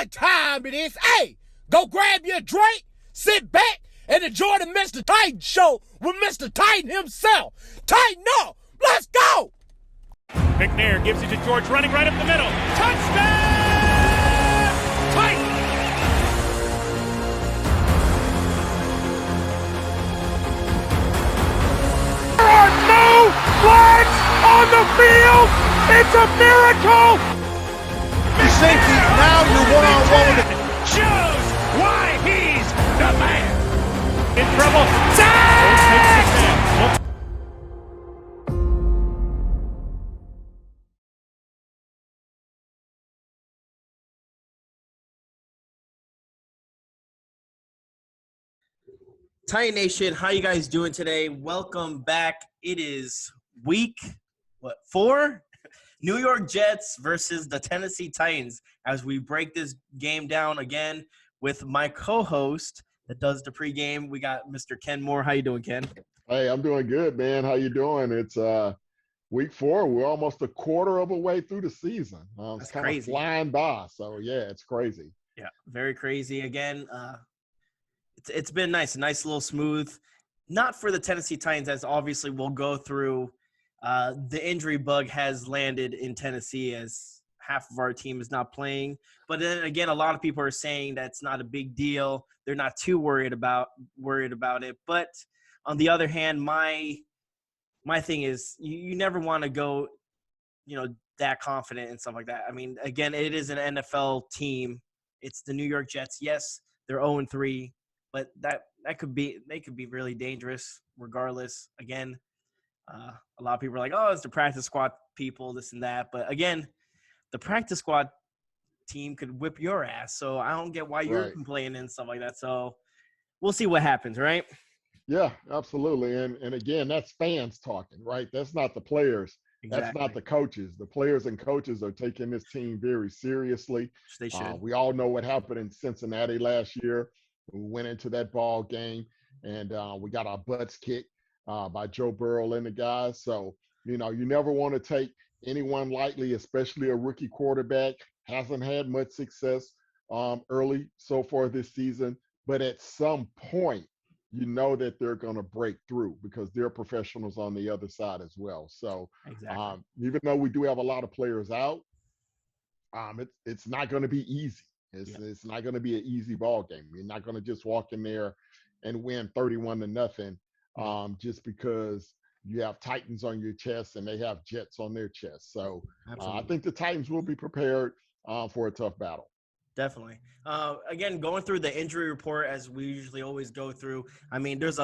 what time it is. Hey, go grab your drink, sit back, and enjoy the Mr. Titan Show with Mr. Titan himself. Tighten up. Let's go. McNair gives it to George, running right up the middle. Touchdown! Titan! There are no flags on the field! It's a miracle! Safety, now you're one-on-one with it. Shows why he's the man! In trouble. Sack! Titan Nation, how you guys doing today? Welcome back. It is week, 4? New York Jets versus the Tennessee Titans as we break this game down again with my co-host that does the pregame. We got Mr. Ken Moore. How you doing, Ken? Hey, I'm doing good, man. How you doing? It's week 4. We're almost a quarter of a way through the season. It's kind of flying by. So, yeah, it's crazy. Yeah, very crazy. Again, it's been nice, a nice little smooth. Not for the Tennessee Titans, as obviously we'll go through. The injury bug has landed in Tennessee as half of our team is not playing. But then again, a lot of people are saying that's not a big deal. They're not too worried about it. But on the other hand, my thing is you never want to go, that confident and stuff like that. I mean, again, it is an NFL team. It's the New York Jets. Yes, they're 0-3. But they could be really dangerous regardless. Again, a lot of people are like, oh, it's the practice squad people, this and that. But again, the practice squad team could whip your ass. So I don't get why you're complaining and stuff like that. So we'll see what happens, right? Yeah, absolutely. And again, that's fans talking, right? That's not the players. Exactly. That's not the coaches. The players and coaches are taking this team very seriously. They should. We all know what happened in Cincinnati last year. We went into that ball game, and we got our butts kicked by Joe Burrow and the guys. So, you never want to take anyone lightly, especially a rookie quarterback. Hasn't had much success early so far this season. But at some point, you know that they're going to break through because they're professionals on the other side as well. So exactly. Even though we do have a lot of players out, it's not going to be easy. It's not going to be an easy ball game. You're not going to just walk in there and win 31-0 just because you have Titans on your chest and they have Jets on their chest. So I think the Titans will be prepared for a tough battle. Definitely. Again, going through the injury report as we usually always go through. I mean, there's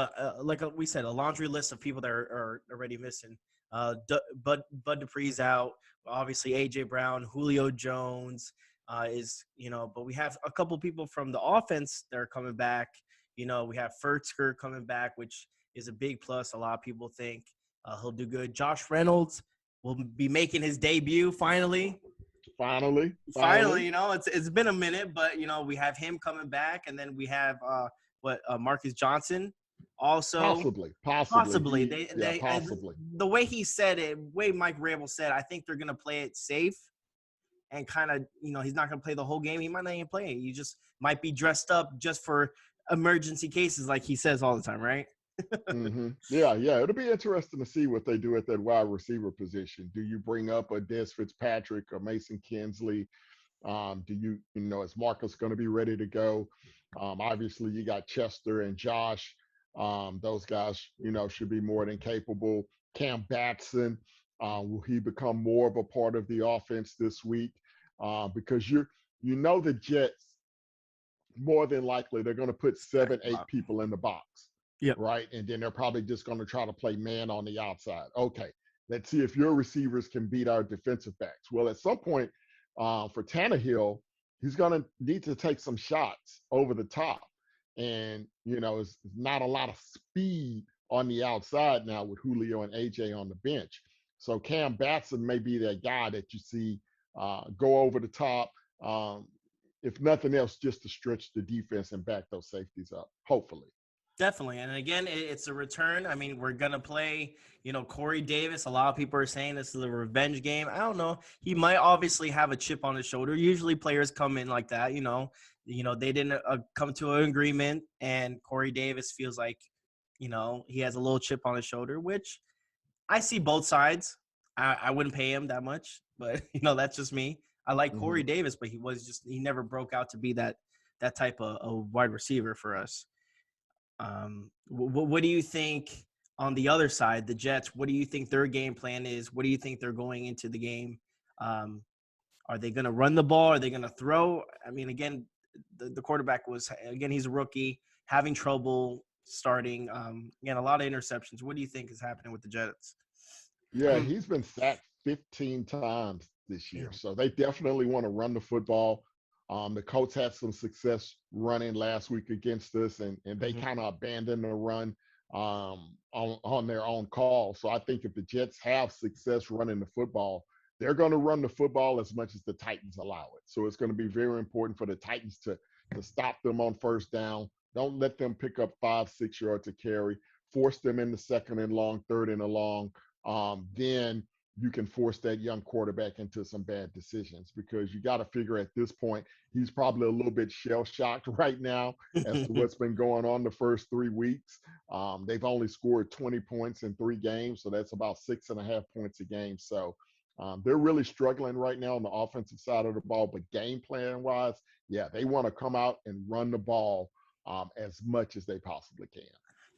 we said, a laundry list of people that are already missing. Bud Dupree's out. Obviously, A.J. Brown, Julio Jones. But we have a couple people from the offense that are coming back. We have Furtsker coming back, which is a big plus. A lot of people think he'll do good. Josh Reynolds will be making his debut finally. Finally, it's been a minute, but we have him coming back, and then we have Marcus Johnson also possibly. Possibly. The way he said it, way Mike Rabel said, I think they're gonna play it safe. And kind of, he's not going to play the whole game. He might not even play it. You just might be dressed up just for emergency cases, like he says all the time, right? Mm-hmm. Yeah. It'll be interesting to see what they do at that wide receiver position. Do you bring up a Des Fitzpatrick or Mason Kinsley? Is Marcus going to be ready to go? Obviously, you got Chester and Josh. Those guys, should be more than capable. Cam Batson. Will he become more of a part of the offense this week? Because the Jets, more than likely, they're going to put 7-8 people in the box. Yep. Right? And then they're probably just going to try to play man on the outside. Okay, let's see if your receivers can beat our defensive backs. Well, at some point for Tannehill, he's going to need to take some shots over the top. And, it's not a lot of speed on the outside now with Julio and AJ on the bench. So Cam Batson may be that guy that you see go over the top, if nothing else, just to stretch the defense and back those safeties up, hopefully. Definitely. And again, it's a return. I mean, we're going to play, Corey Davis. A lot of people are saying this is a revenge game. I don't know. He might obviously have a chip on his shoulder. Usually players come in like that, they didn't come to an agreement, and Corey Davis feels like, he has a little chip on his shoulder, which I see both sides. I wouldn't pay him that much, but that's just me. I like Corey Davis, but he never broke out to be that type of a wide receiver for us. What do you think on the other side, the Jets? What do you think their game plan is? What do you think they're going into the game? Are they going to run the ball? Are they going to throw? I mean, again, the quarterback he's a rookie, having trouble starting. Again, a lot of interceptions. What do you think is happening with the Jets? Yeah, he's been sacked 15 times this year. So they definitely want to run the football. The Colts had some success running last week against us, and they kind of abandoned the run on their own call. So I think if the Jets have success running the football, they're going to run the football as much as the Titans allow it. So it's going to be very important for the Titans to stop them on first down. Don't let them pick up 5-6 yards to carry. Force them in the second and long, third and long. Then you can force that young quarterback into some bad decisions, because you got to figure at this point, he's probably a little bit shell-shocked right now as to what's been going on the first 3 weeks. They've only scored 20 points in 3 games, so that's about 6.5 points a game. So they're really struggling right now on the offensive side of the ball, but game plan-wise, yeah, they want to come out and run the ball as much as they possibly can.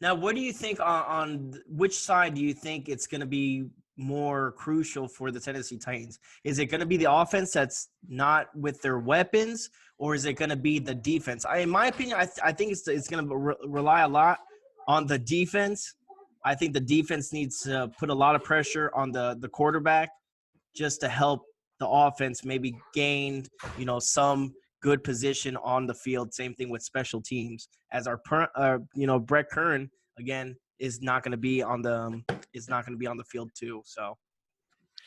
Now, what do you think on which side do you think it's going to be more crucial for the Tennessee Titans? Is it going to be the offense that's not with their weapons, or is it going to be the defense? In my opinion, I think it's going to rely a lot on the defense. I think the defense needs to put a lot of pressure on the quarterback just to help the offense maybe gain, some good position on the field. Same thing with special teams, as our Brett Kern again is not going to be on the field too. So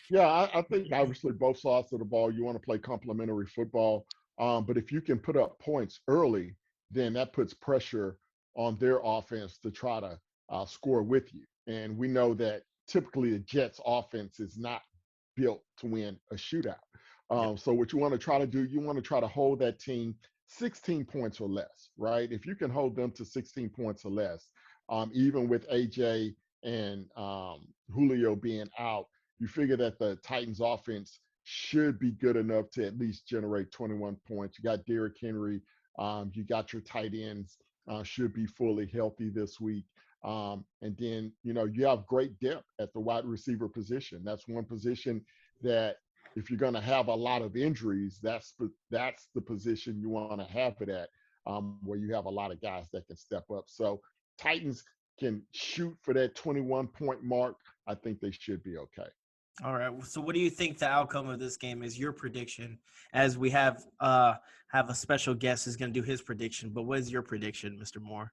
yeah, I think obviously both sides of the ball, you want to play complementary football, but if you can put up points early, then that puts pressure on their offense to try to score with you. And we know that typically the Jets offense is not built to win a shootout. So what you want to try to do, you want to try to hold that team 16 points or less, right? If you can hold them to 16 points or less, even with AJ and Julio being out, you figure that the Titans offense should be good enough to at least generate 21 points. You got Derrick Henry. You got your tight ends should be fully healthy this week. And then, you have great depth at the wide receiver position. That's one position that if you're going to have a lot of injuries, that's the position you want to have it at, where you have a lot of guys that can step up. So Titans can shoot for that 21-point mark. I think they should be okay. All right. So what do you think the outcome of this game is? Your prediction, as we have a special guest is going to do his prediction. But what is your prediction, Mr. Moore?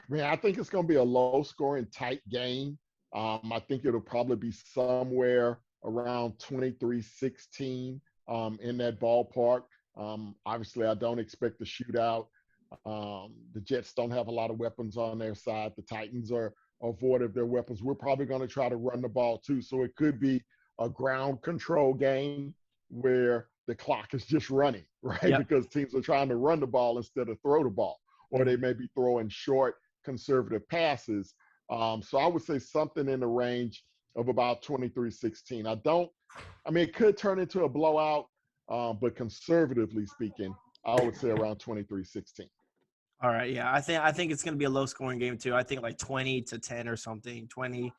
Man, I think it's going to be a low-scoring, tight game. I think it'll probably be somewhere around 23-16 in that ballpark. Obviously, I don't expect a shootout. The Jets don't have a lot of weapons on their side. The Titans are void of their weapons. We're probably going to try to run the ball too. So it could be a ground control game where the clock is just running, right? Yep. Because teams are trying to run the ball instead of throw the ball, or they may be throwing short, conservative passes. So I would say something in the range of about 23-16. It could turn into a blowout, but conservatively speaking, I would say around 23-16. All right, yeah, I think it's going to be a low-scoring game too. I think like 20-10 or something, 20-7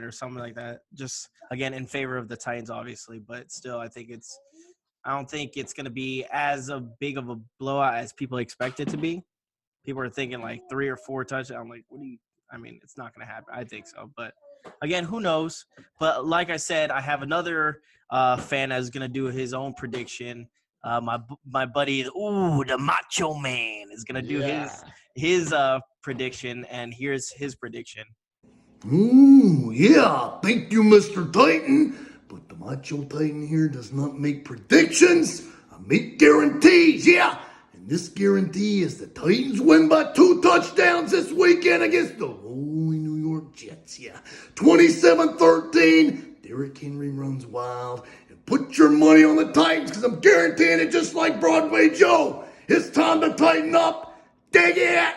or something like that. Just again in favor of the Titans, obviously, but still, I don't think it's going to be as big of a blowout as people expect it to be. People are thinking like 3 or 4 touchdowns. I'm like, it's not going to happen. I think so, but again, who knows? But like I said, I have another fan that's going to do his own prediction. My buddy, the Macho Man, is gonna do his prediction, and here's his prediction. Ooh, yeah, thank you, Mr. Titan. But the Macho Titan here does not make predictions. I make guarantees, yeah. And this guarantee is the Titans win by 2 touchdowns this weekend against the lowly New York Jets. Yeah, 27-13. Derrick Henry runs wild. And put your money on the Titans because I'm guaranteeing it just like Broadway Joe. It's time to tighten up. Dig it!